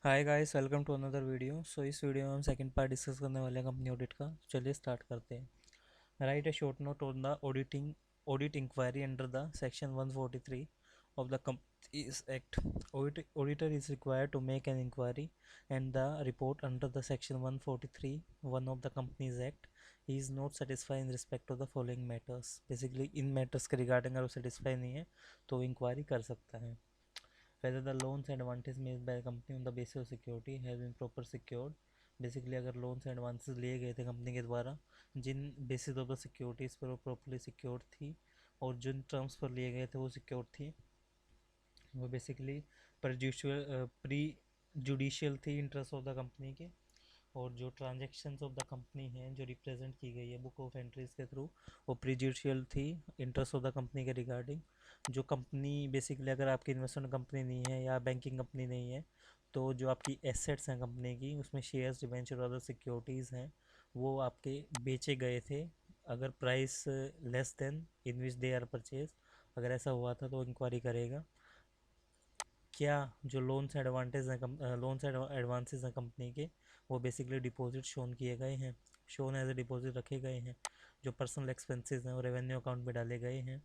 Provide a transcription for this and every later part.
Hi guys, welcome to another video. इस video में हम सेकंड पार्ट डिस्कस करने वाले हैं कंपनी ऑडिट का। चलिए स्टार्ट करते हैं। Write a short note on the audit inquiry under the section 143 of the Companies Act. Auditor is required to make an inquiry and the report under the section 143 1 of the Companies Act. He is not satisfied in respect of the following matters. Basically in matters के regarding अगर वो satisfy नहीं है तो inquiry कर सकता है। whether the loans and advances made by the company on the basis of security has been proper secured. Basically अगर लोन्स एंड एडवांसेस लिए गए थे कंपनी के द्वारा जिन बेसिस ऑफ द सिक्योरिटीज़ पर वो प्रॉपरली सिक्योर्ड थी और जिन टर्म्स पर लिए गए थे वो सिक्योर्ड थी, वो बेसिकली प्री जुडिशियल थी इंटरेस्ट ऑफ द कंपनी के। और जो ट्रांजेक्शन्स ऑफ द कंपनी हैं जो रिप्रेजेंट की गई है बुक ऑफ एंट्रीज के थ्रू, वो प्रीजुडिशियल थी इंटरेस्ट ऑफ द कंपनी के रिगार्डिंग। जो कंपनी बेसिकली अगर आपकी इन्वेस्टमेंट कंपनी नहीं है या बैंकिंग कंपनी नहीं है तो जो आपकी एसेट्स हैं कंपनी की उसमें शेयर्स डिवेंचर और अदर सिक्योरिटीज़ हैं वो आपके बेचे गए थे अगर price less than in which they are purchase. अगर ऐसा हुआ था तो इंक्वायरी करेगा क्या जो लोन्स एंड एडवांसेस हैं कंपनी के वो बेसिकली डिपॉजिट शोन किए गए हैं, शोन एज ए डिपॉजिट रखे गए हैं, जो पर्सनल एक्सपेंसेस हैं वो रेवेन्यू अकाउंट में डाले गए हैं।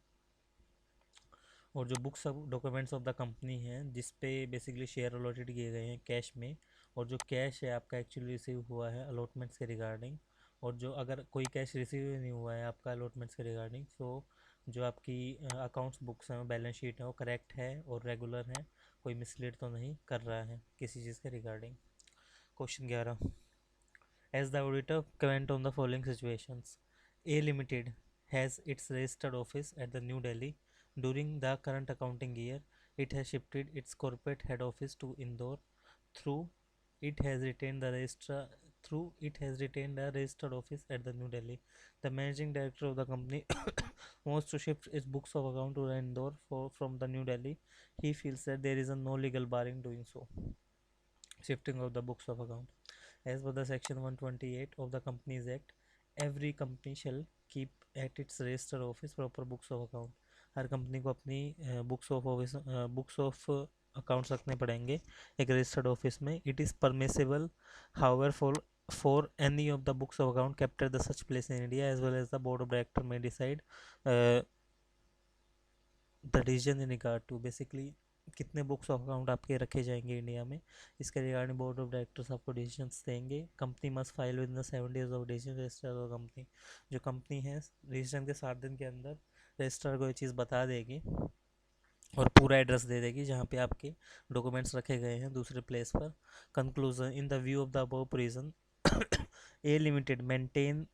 और जो books of documents of the company हैं जिस पे बेसिकली शेयर अलॉटेड किए गए हैं कैश में, और जो कैश है आपका एक्चुअली रिसीव हुआ है अलॉटमेंट्स के रिगार्डिंग। और जो अगर कोई कैश रिसीव नहीं हुआ है आपका अलॉटमेंट्स के रिगार्डिंग तो जो आपकी अकाउंट्स बुक्स हैं बैलेंस शीट है वो करेक्ट है और रेगुलर है, कोई मिसलीड तो नहीं कर रहा है किसी चीज़ के regarding. Question 11, as the auditor comment on the following situations. A Limited has its registered office at the New Delhi. During the current accounting year, it has shifted its corporate head office to Indore. Through it has retained the registrar through it has retained a registered office at the New Delhi. The managing director of the company wants to shift its books of account to Indore from the New Delhi. He feels that there is no legal bar in doing so. Shifting of the books of account. As per the section 128 of the Companies Act, every company shall keep at its register office proper books of account. Her company को अपनी books of accounts रखने पड़ेंगे एक registered office में। It is permissible however for any of the books of account kept at the such place in India as well as the board of director may decide the decision in regard to. Basically कितने books of account आपके रखे जाएंगे India में इसके regarding board of directors आपको decisions देंगे। Company must file within 7 days of decision register of company. जो company है रजिस्ट्रेशन के 7 दिन के अंदर रजिस्ट्रार को ये चीज़ बता देगी और पूरा एड्रेस दे देगी जहाँ पे आपके डॉक्यूमेंट्स रखे गए हैं दूसरे प्लेस पर। Conclusion, in the view of the above reason, a limited maintain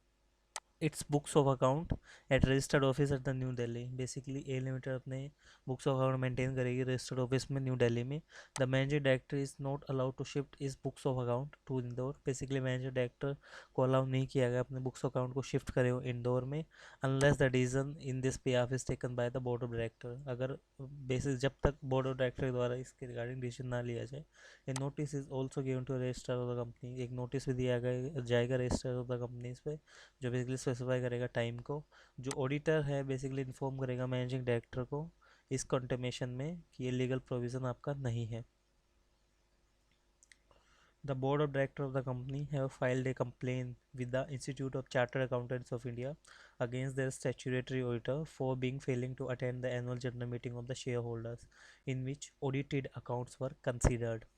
its books of account at registered office at the new Delhi. Basically a limited अपने बुक्स ऑफ अकाउंट मेंटेन करेगी रजिस्टर्ड ऑफिस में new Delhi में। The manager director is not allowed to shift is books of account to Indore. Basically manager director को allow नहीं किया गया अपने books of account को शिफ्ट करे हो इंदौर में unless the decision in this behalf is taken by the board of director. अगर बेसिस जब तक बोर्ड ऑफ डायरेक्टर के द्वारा इसके रिगार्डिंग डिसीजन ना लिया जाए। A notice is also given to register of the company. एक नोटिस भी दिया जाएगा रजिस्टर ऑफ द कंपनीज पे जो बेसिकली स्पेसिफाई करेगा टाइम को। जो ऑडिटर है बेसिकली इन्फॉर्म करेगा मैनेजिंग डायरेक्टर को इस कंटिमेशन में कि ये लीगल प्रोविज़न आपका नहीं है। The board of directors of the company have filed a complaint with the Institute of Chartered Accountants of India against their statutory auditor for being failing to attend the annual general meeting of the shareholders in which audited accounts were considered.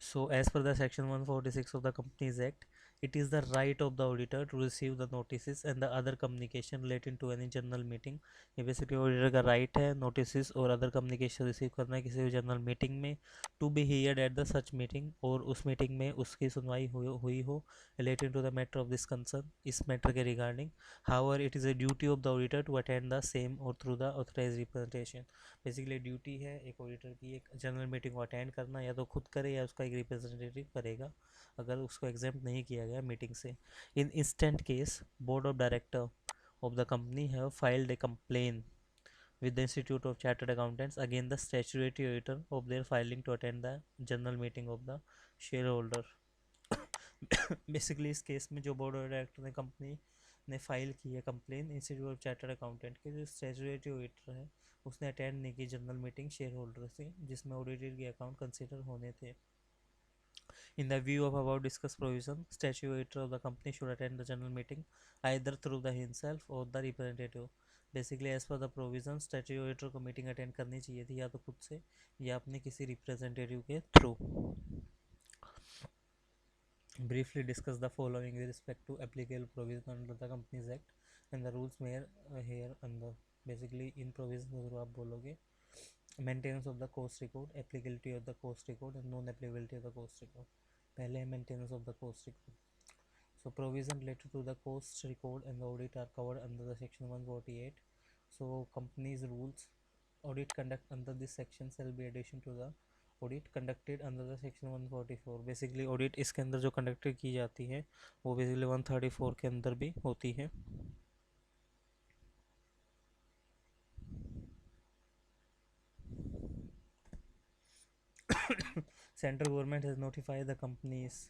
So, as per the section 146 of the Companies Act, it is the right of the auditor to receive the notices and the other communication relating to any general meeting. ये basically auditor का right है notice और other communication receive करना है किसी भी general meeting में। To be heard at the such meeting, और उस मीटिंग में उसकी सुनवाई हुई हो relating to the matter of this concern, इस मैटर के regarding. However it is a duty of the auditor to attend the same और through the authorise representation. Basically duty है एक ऑडिटर की एक जनरल मीटिंग को अटेंड करना, या तो खुद करे या उसका एक रिप्रेजेंटेटिव करेगा अगर उसको एग्जाम नहीं किया गया मीटिंग से। In instant case board of director of the company have filed a complaint with the Institute of Chartered Accountants against the statutory auditor of their failing to attend the general meeting of the shareholder. Basically इस case में जो board of director ने company ने file की है complain institute of chartered accountant के जो statutory auditor है उसने अटेंड नहीं की जनरल मीटिंग शेयर होल्डर से जिसमें ऑडिटेड के अकाउंट कंसिडर होने थे। In the view of above discussed provision, statutory of the company should attend the general meeting either through the himself or the representative. Basically as per the provision statutory को meeting attend करनी चाहिए थी या तो खुद से या अपने किसी रिप्रेजेंटेटिव के through. Briefly discuss the following with respect to applicable provision under the Companies Act and the rules made here under. Basically in provisions के थ्रू आप बोलोगे maintenance of the cost record, applicability of the cost record and non applicability of the cost record. पहले है maintenance of the cost record. So provision related to the cost record and the audit are covered under the section 148. So companies rules audit conduct under this section shall be addition to the audit conducted under the section 144. Basically audit इसके अंदर जो conduct की जाती है वो basically 134 के अंदर भी होती है। Central government has notified the companies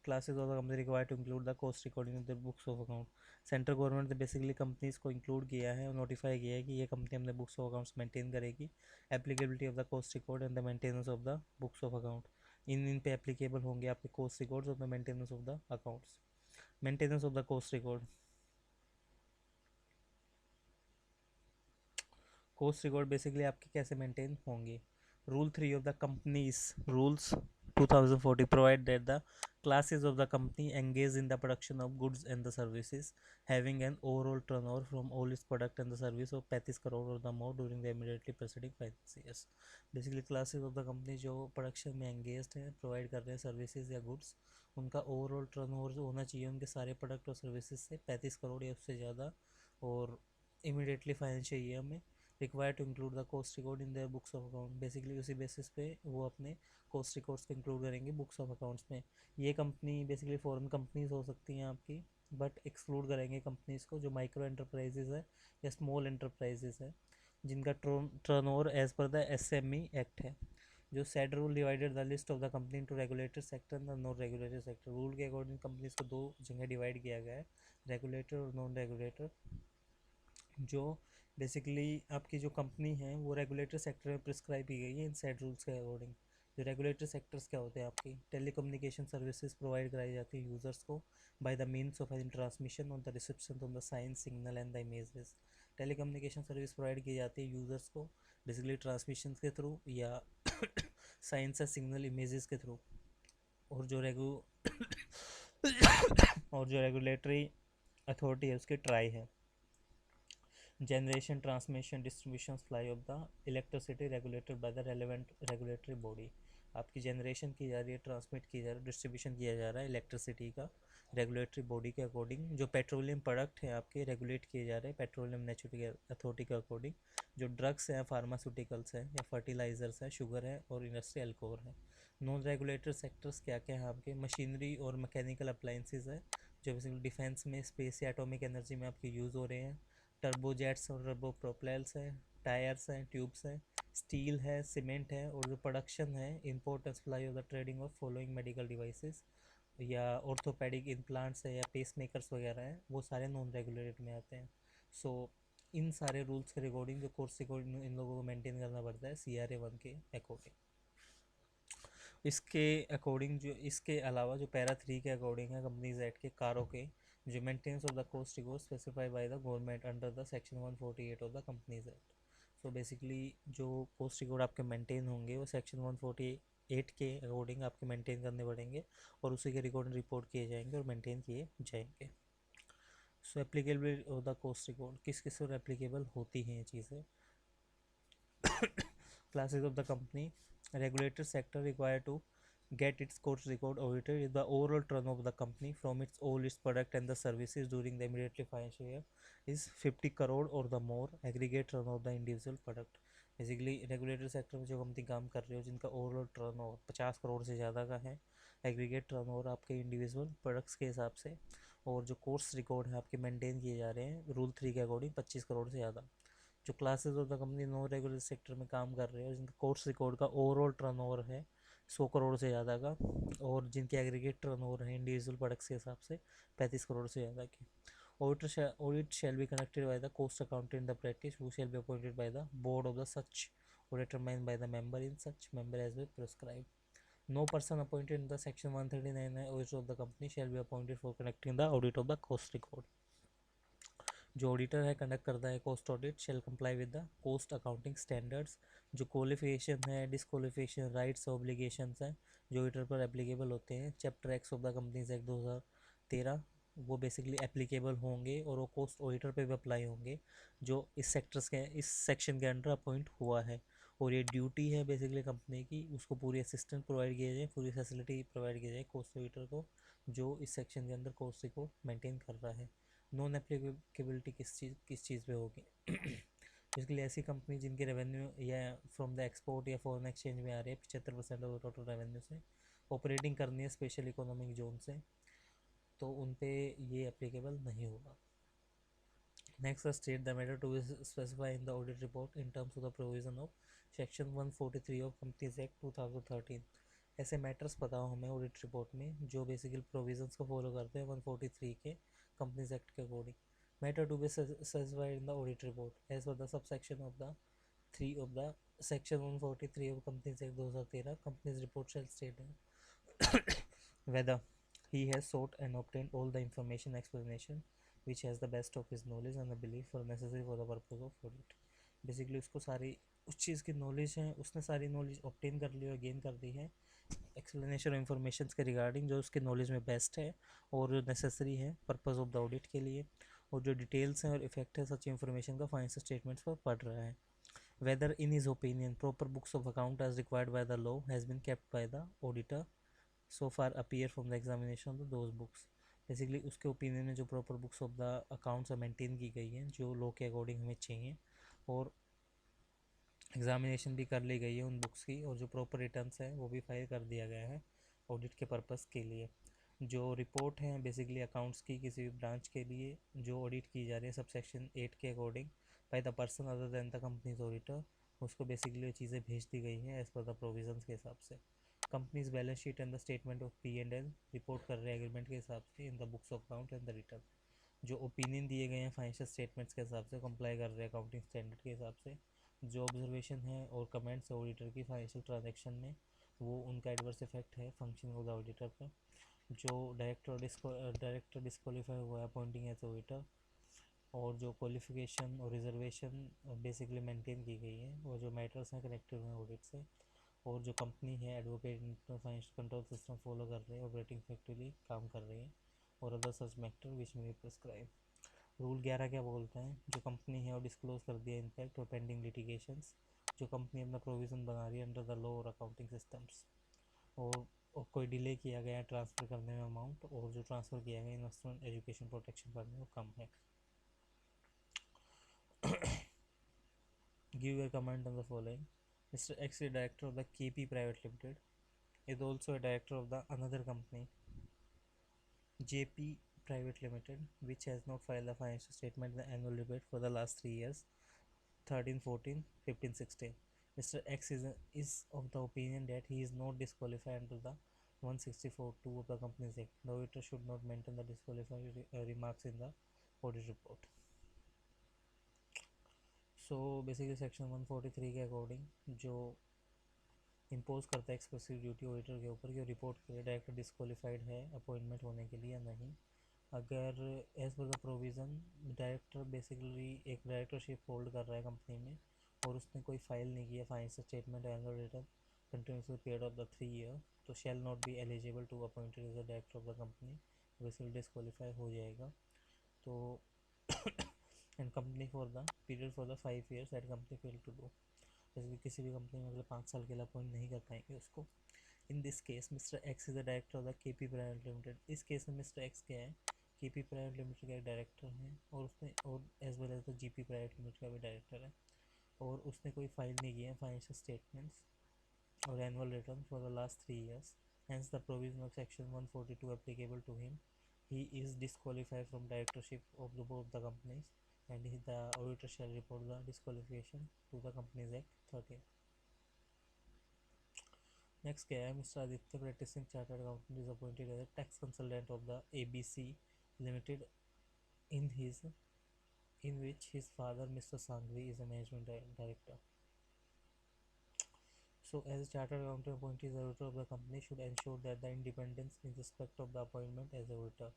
classes of the company required to include the cost recording in their books of account. Central government ने बेसिकली कंपनीज को इंक्लूड किया है और नोटिफाई किया है कि ये कंपनी अपने बुक्स ऑफ अकाउंट्स मेंटेन करेगी। Applicability of the cost record and the maintenance of the books of account, इन पे एप्लीकेबल होंगे आपके कॉस्ट रिकॉर्ड्स और the maintenance of the accounts. Maintenance of the cost record basically आपके कैसे maintain होंगे। Rule 3 of the Companies Rules 2040 provide that the classes of the company engage in the production of goods and the services having an overall turnover from all its product and the service of 35 crore or the more during the immediately preceding finance years. Basically classes of the company जो production में engaged हैं, provide कर रहे हैं services या goods, उनका overall turnover होना चाहिए उनके सारे प्रोडक्ट और सर्विसेज से 35 करोड़ या उससे ज़्यादा, और इमीडिएटली फाइनेंशियल ईयर में require to include the cost record in their books of account. Basically उसी बेसिस पे वो अपने कॉस्ट रिकॉर्ड्स को इंक्लूड करेंगे बुक्स ऑफ अकाउंट्स में। ये कंपनी बेसिकली फॉरेन कंपनीज हो सकती हैं आपकी, बट एक्सक्लूड करेंगे कंपनीज को जो माइक्रो एंटरप्राइजेज है या स्मॉल एंटरप्राइजेज है जिनका turnover as per the SME act है। जो said rule divided the list of the company to regulated sector and the non regulated sector. Rule के अकॉर्डिंग कंपनीज को दो जगह डिवाइड किया गया है, रेगुलेटर और नॉन रेगुलेटर। जो बेसिकली आपकी जो कंपनी है वो रेगुलेटर सेक्टर में प्रिस्क्राइब की गई है इन सेट रूल्स के अकॉर्डिंग। जो रेगुलेटर सेक्टर्स क्या होते हैं आपकी टेलीकम्युनिकेशन सर्विसेज प्रोवाइड कराई जाती है यूजर्स को by the means of transmission on the reception on the science signal and the images. Telecommunication service provide की जाती है यूजर्स को बेसिकली ट्रांसमिशन के थ्रू या साइंस या सिग्नल इमेजेस के थ्रू। और जो रेगुलेटरी अथॉरिटी है उसकी ट्राई है generation transmission distribution supply of the electricity regulated by the relevant regulatory body। आपकी जनरेशन की जा रही है, ट्रांसमिट की जा रही है, डिस्ट्रीब्यूशन किया जा रहा है इलेक्ट्रिसिटी का रेगुलेटरी बॉडी के अकॉर्डिंग। जो पेट्रोलियम प्रोडक्ट हैं आपके रेगुलेट किए जा रहे हैं पेट्रोलियम नेचुरल अथॉरिटी के अकॉर्डिंग। जो ड्रग्स हैं, फार्मास्यूटिकल्स हैं या फर्टिलाइजर्स हैं, शुगर है और इंडस्ट्रियल अल्कोहल है। नॉन रेगुलेटेड सेक्टर्स क्या क्या हैं आपके मशीनरी और मैकेनिकल अप्लाइंसेज है जो बेसिकली डिफेंस में, स्पेस या एटॉमिक एनर्जी में आपके यूज़ हो रहे हैं। टर्बोजेट्स और टर्बो प्रोपेलर्स हैं, टायर्स हैं, ट्यूब्स हैं, स्टील है, सीमेंट है। और जो प्रोडक्शन है import and supply of the trading of following medical devices या ऑर्थोपेडिक इम्प्लांट्स है या पेस मेकर्स वगैरह हैं, वो सारे नॉन रेगुलेटेड में आते हैं। सो इन सारे रूल्स के रिकॉर्डिंग जो कोर्स रिकॉर्डिंग इन लोगों को मेंटेन करना पड़ता है CRA 1 के अकॉर्डिंग। इसके अकॉर्डिंग जो इसके अलावा जो पैरा 3 के अकॉर्डिंग है कंपनीज एक्ट के कारों के जो maintenance of the cost record specified by the government under the section 148 of the companies act. So basically जो कॉस्ट रिकॉर्ड आपके मेंटेन होंगे वो सेक्शन 148 के अकॉर्डिंग आपके मेंटेन करने पड़ेंगे और उसी के रिकॉर्ड रिपोर्ट किए जाएंगे और मेंटेन किए जाएंगे। So applicable of the cost record किस किस और एप्लीकेबल होती हैं ये चीज़ें। classes of the company regulated sector required to get its cost record audited is the overall turnover of the company from its all its product and the services during the immediately financial year is 50 crore or the more aggregate turnover of the individual product। Basically regulatory sector में जो company काम कर रही हो जिनका overall turnover 50 crore से ज़्यादा का है, एग्रीगेट टर्नओवर आपके इंडिविजुअल प्रोडक्ट्स के हिसाब से, और जो कोर्स रिकॉर्ड है आपके मेंटेन किए जा रहे हैं रूल 3 के अकॉर्डिंग 25 करोड़ से ज़्यादा। जो classes of the company non regular sector में काम कर रहे हैं और जिनका कोर्स रिकॉर्ड का ओवरऑल टर्नओवर है 100 करोड़ से ज़्यादा का, और जिनके एग्रीगेट टर्नओवर है इंडिविजुअल प्रोडक्ट्स के हिसाब से 35 करोड़ से ज़्यादा की। Audit shall be conducted by the cost accountant in the practice, who shall be appointed by the board of the such or determined by the member in such member as will prescribe. No person appointed in the section 139 audit of the company shall be appointed for conducting the audit of the cost record. जो auditor है conduct करता है cost audit shall comply with the cost accounting standards. जो qualification है, disqualification rights obligations हैं जो auditor पर applicable होते हैं chapter X of the companies act 2013, वो बेसिकली एप्लीकेबल होंगे और वो कोस्ट ऑडिटर पे भी अप्लाई होंगे जो इस सेक्टर्स के इस सेक्शन के अंडर अपॉइंट हुआ है. और ये ड्यूटी है बेसिकली कंपनी की, उसको पूरी असिस्टेंट प्रोवाइड किया जाए, पूरी फैसिलिटी प्रोवाइड की जाए कोस्ट ऑडिटर को जो इस सेक्शन के अंदर कोस्ट को मेंटेन कर रहा है. नॉन एप्लीकेबिलिटी किस चीज़ पे होगी बेसिकली ऐसी कंपनी जिनके रेवेन्यू या फ्रॉम द एक्सपोर्ट या फॉरेन एक्सचेंज में आ रहे हैं 75% ऑफ टोटल रेवेन्यू से, ऑपरेटिंग करनी है स्पेशल इकोनॉमिक जोन से, तो उन पे ये एप्लीकेबल नहीं होगा. Next state the matter to specify in the audit report in terms of the provision of section 143 of companies act 2013. ऐसे मैटर्स बताओ हमें ऑडिट रिपोर्ट में जो बेसिकली प्रोविजंस को फॉलो करते हैं 143 के कंपनीज एक्ट के according. Matter to be specified in the audit report as per the subsection of the 3 of the section 143 of Companies Act 2013. Company's report shall state whether he has sought and obtained all the information explanation which has the best of his knowledge and the belief for necessary for the purpose of audit. Basically उसको सारी उस चीज़ की knowledge है, उसने सारी knowledge obtain कर ली और gain कर दी है एक्सप्लेनेशन और इन्फॉर्मेशन के रिगार्डिंग जो उसके नॉलेज में बेस्ट है और जो नेसेसरी है पर्पज़ ऑफ द ऑडिट के लिए, और जो डिटेल्स हैं और इफेक्ट है सच इन्फॉर्मेशन का फाइनेंशियल स्टेटमेंट्स पर पढ़ रहा है. Whether in his opinion proper books of account as required by the law has been kept by the auditor so far appear from the examination of those books. Basically उसके opinion में जो proper books of the accounts maintain की गई हैं जो law के according हमें चाहिए, और एग्जामिनेशन भी कर ली गई है उन बुक्स की, और जो प्रॉपर रिटर्न्स हैं वो भी फाइल कर दिया गया है ऑडिट के पर्पज़ के लिए. जो रिपोर्ट है बेसिकली अकाउंट्स की किसी भी ब्रांच के लिए जो ऑडिट की जा रही है सब सेक्शन 8 के according by the person other than the companies auditor, उसको बेसिकली वो चीज़ें भेज दी गई हैं एज पर द प्रोविजंस के हिसाब से. Companies balance sheet and the statement of P&L report कर रहे हैं एग्रीमेंट के हिसाब से in the books of account and the return. जो ओपिनियन दिए गए हैं फाइनेंशियल स्टेटमेंट्स के हिसाब से कंप्लाई कर रहे हैं अकाउंटिंग स्टैंडर्ड के हिसाब से. जो ऑब्जर्वेशन है और कमेंट्स है ऑडिटर की फाइनेंशियल ट्रांजैक्शन में, वो उनका एडवर्स इफेक्ट है फंक्शनिंग ऑफ द ऑडिटर पर. जो डायरेक्टर डिस्क्वालीफाई हुआ है अपॉइंटिंग एज ऑडिटर, और जो क्वालिफिकेशन और रिजर्वेशन बेसिकली मेंटेन की गई है, और जो मैटर्स हैं कनेक्टेड हुए ऑडिट से, और जो कंपनी है advocate financial control system follow कर रहे हैं, ऑपरेटिंग इफेक्टिवली काम कर रही है, और अदर सच मैटर विच में प्रिस्क्राइब. रूल 11 क्या बोलता है, जो कंपनी है और डिस्क्लोज कर दिया इम्पैक्ट और पेंडिंग लिटिगेशंस जो कंपनी अपना प्रोविज़न बना रही है अंडर द लॉ और अकाउंटिंग सिस्टम्स, और कोई डिले किया गया ट्रांसफ़र करने में अमाउंट, और जो ट्रांसफ़र किया गया इन्वेस्टमेंट एजुकेशन प्रोटेक्शन फंड में वो कम है. Give your comment on the following. Mr. X is director of the KP Private Limited, is also a director of the another company JP Private Limited, which has not filed the financial statement in the annual report for the last 3 years 13, 14, 15, 16. Mr. X is of the opinion that he is not disqualified under the 164(2) of the Companies Act. The auditor should not maintain the disqualifying remarks in the audit report. So basically section 143 के according जो impose करता है expressive duty auditor के ऊपर कि report के लिए director disqualified है अपॉइंटमेंट होने के लिए या नहीं. अगर as per the provision director basically एक डायरेक्टरशिप होल्ड कर रहा है कंपनी में और उसने कोई फाइल नहीं किया financial statement annual return continuously period of the 3 year, तो shall not be eligible to appointed as the director of the company, basically disqualify हो जाएगा. तो and company for the period for the 5 years that company fail to do, जैसे किसी भी company में मतलब 5 साल के लिए अपॉइंट नहीं कर पाएंगे उसको. In this case mister x is the director of the KP private limited. इस केस में मिस्टर एक्स क्या है, केपी प्राइवेट लिमिटेड का एक डायरेक्टर है, और उसने और as well as the GP private limited का भी डायरेक्टर है, और उसने कोई फाइल नहीं किया है फाइनेंशियल स्टेटमेंट्स और annual return for the last 3 years. Hence the provision of section 142 applicable to him. He is disqualified from directorship of the both the companies and the auditor shall report the disqualification to the Companies Act 13. Next क्या है, mister Aditya practising chartered accountant is appointed as tax consultant of the ABC limited in his in which his father, Mr. Sanghvi, is a management director. So, as a chartered accountant appointee as auditor of the company should ensure that the independence in respect of the appointment as auditor.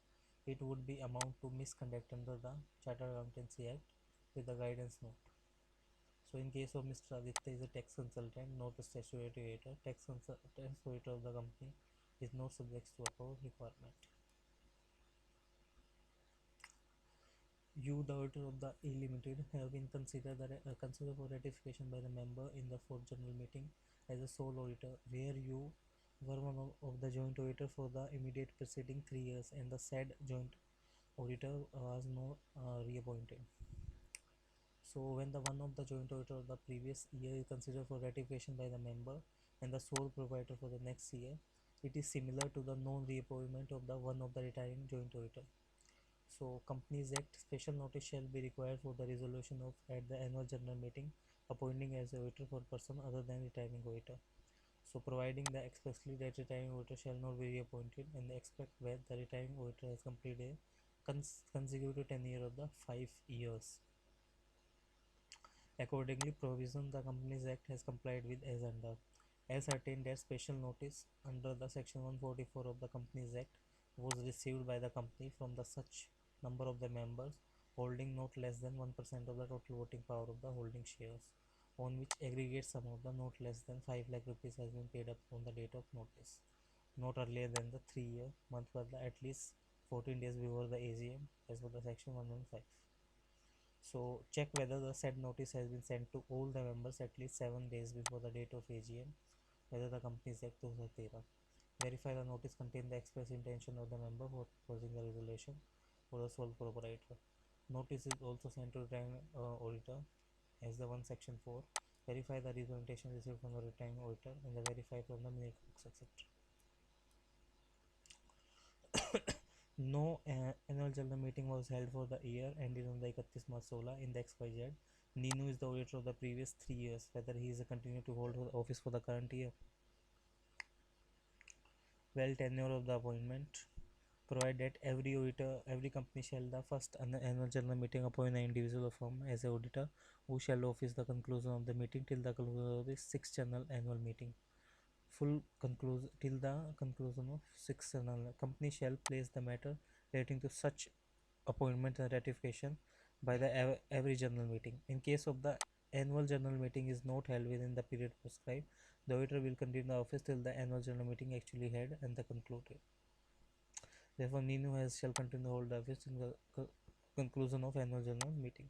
It would be amount to misconduct under the Chartered Accountancy Act with the guidance note. So, in case of Mr. Aditya is a tax consultant, not a statutory auditor, tax auditor of the company is not subject to a requirement. You, the auditor of the E Limited, have been considered for ratification by the member in the fourth general meeting as a sole auditor, where you were one of the joint auditor for the immediate preceding 3 years, and the said joint auditor was not reappointed. So, when the one of the joint auditor of the previous year is considered for ratification by the member and the sole proprietor for the next year, it is similar to the non-reappointment of the one of the retiring joint auditor. So, Companies Act special notice shall be required for the resolution of at the annual general meeting appointing as auditor for person other than retiring auditor. So, providing the expressly that retiring auditor shall not be reappointed and expect where the retiring auditor has completed a consecutive tenure of the 5 years. Accordingly, provision the Companies Act has complied with as under. Ascertained that special notice under the section 144 of the Companies Act was received by the company from the such number of the members holding not less than 1% of the total voting power of the holding shares, on which aggregate sum of the not less than 5 lakh rupees has been paid up on the date of notice, not earlier than the 3-year month but at least 14 days before the AGM as per the section 115. So check whether the said notice has been sent to all the members at least 7 days before the date of AGM, whether the Companies Act 2013. Verify the notice contain the express intention of the member for proposing the resolution for the sole proprietor. Notice is also sent to retiring auditor as the one section 4. Verify the representation received from the retiring auditor and the verify from the minute books, etc. No annual general meeting was held for the year ended on the 31st March 16 in the XYZ. Ninu is the auditor of the previous 3 years. Whether he is continue to hold office for the current year. Well, tenure of the appointment. Provide that every company shall the first annual general meeting appoint an individual firm as a auditor who shall office the conclusion of the meeting till the conclusion of the sixth general annual meeting. Full conclusion till the conclusion of sixth general company shall place the matter relating to such appointment and ratification by the every general meeting. In case of the annual general meeting is not held within the period prescribed, the auditor will continue the office till the annual general meeting actually held and the concluded. Therefore, Ninu has shall continue to hold the office in the conclusion of annual general meeting.